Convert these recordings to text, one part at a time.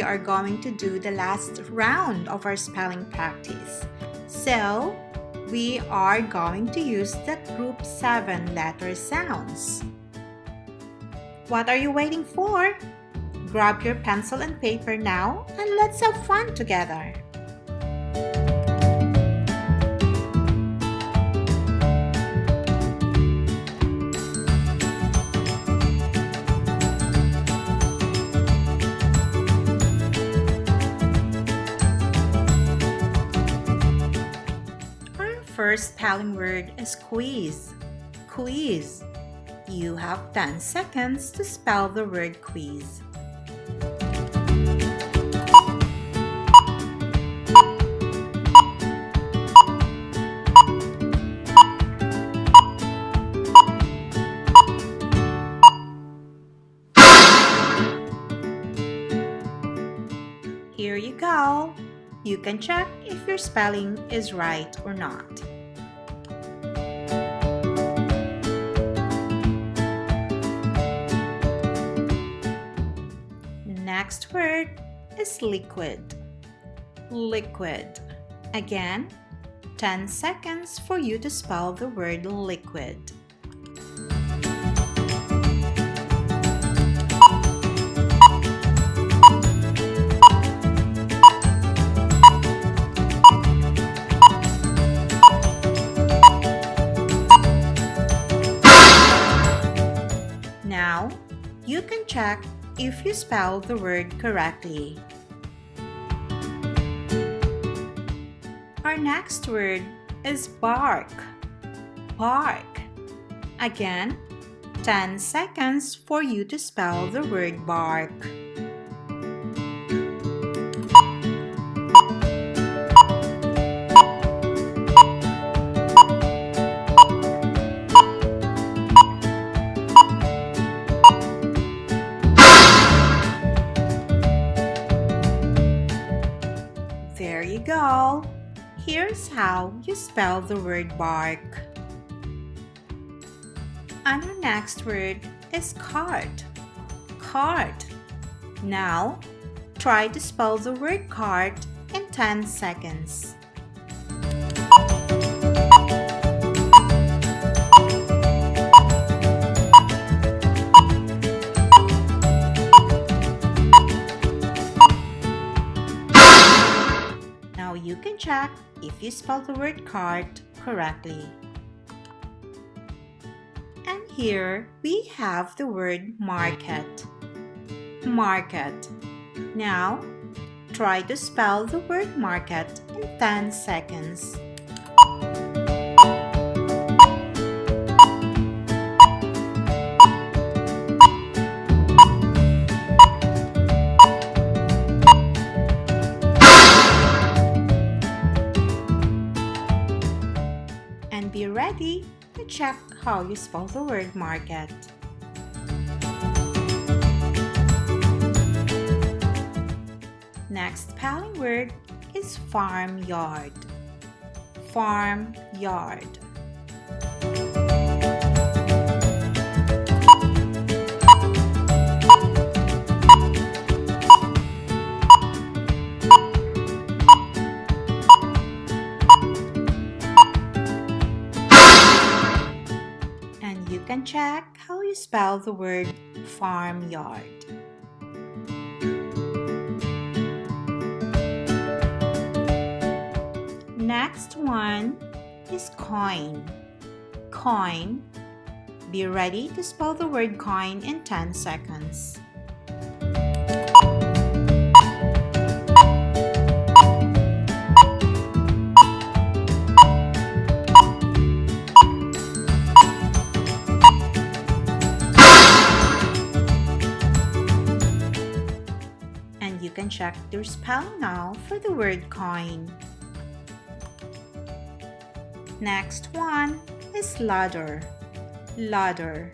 are going to do the last round of our spelling practice. So, we are going to use the group 7 letter sounds. What are you waiting for? Grab your pencil and paper now and let's have fun together. First spelling word is quiz. Quiz. You have 10 seconds to spell the word quiz. Here you go. You can check if your spelling is right or not. Next word is liquid. Liquid. Again, 10 seconds for you to spell the word liquid. Now, you can check if you spell the word correctly. Our next word is bark. Bark. Again, 10 seconds for you to spell the word bark. There you go. Here's how you spell the word bark. And our next word is cart. Cart. Now, try to spell the word cart in 10 seconds. Now you can check if you spell the word cart correctly. And here we have the word market. Market. Now, try to spell the word market in 10 seconds. And be ready to check how you spell the word market. Next spelling word is farmyard. Farmyard. And you can check how you spell the word farmyard. Next one is coin. Coin. Be ready to spell the word coin in 10 seconds. And you can check your spelling now for the word coin. Next one is ladder. Ladder.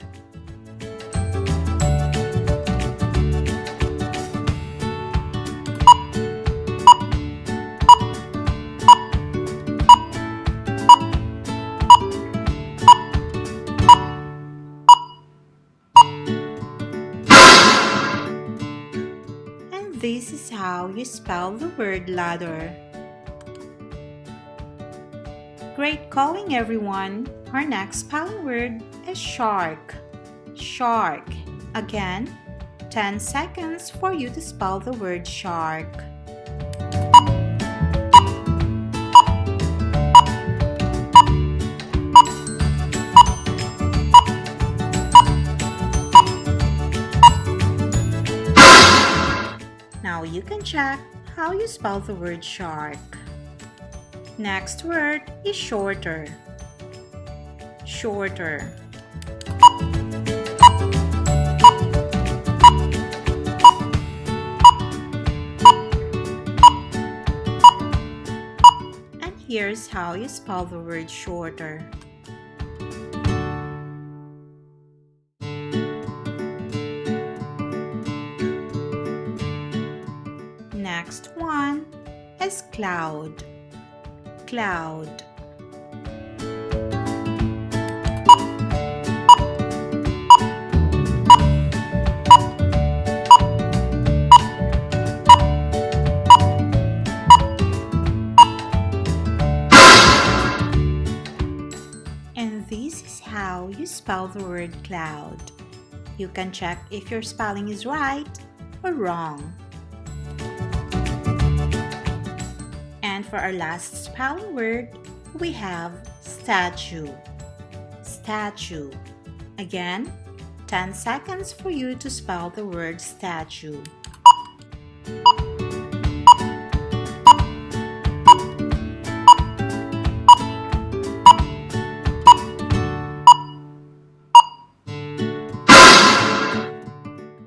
this is how you spell the word ladder. Great going, everyone! Our next spelling word is shark. Shark. Again, 10 seconds for you to spell the word shark. Now you can check how you spell the word shark. Next word is shorter. Shorter. And here's how you spell the word shorter. Next one is cloud. Cloud. And this is how you spell the word cloud. You can check if your spelling is right or wrong. And for our last spelling word, we have statue. Statue. Again, 10 seconds for you to spell the word statue.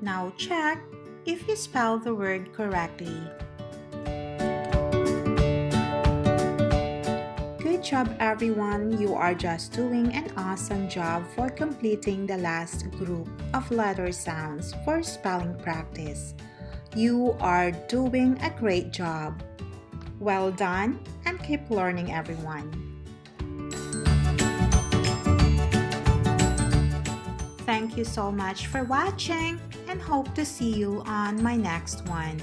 Now check if you spell the word correctly. Good job, everyone! You are just doing an awesome job for completing the last group of letter sounds for spelling practice. You are doing a great job. Well done, and keep learning, everyone. Thank you so much for watching, and hope to see you on my next one.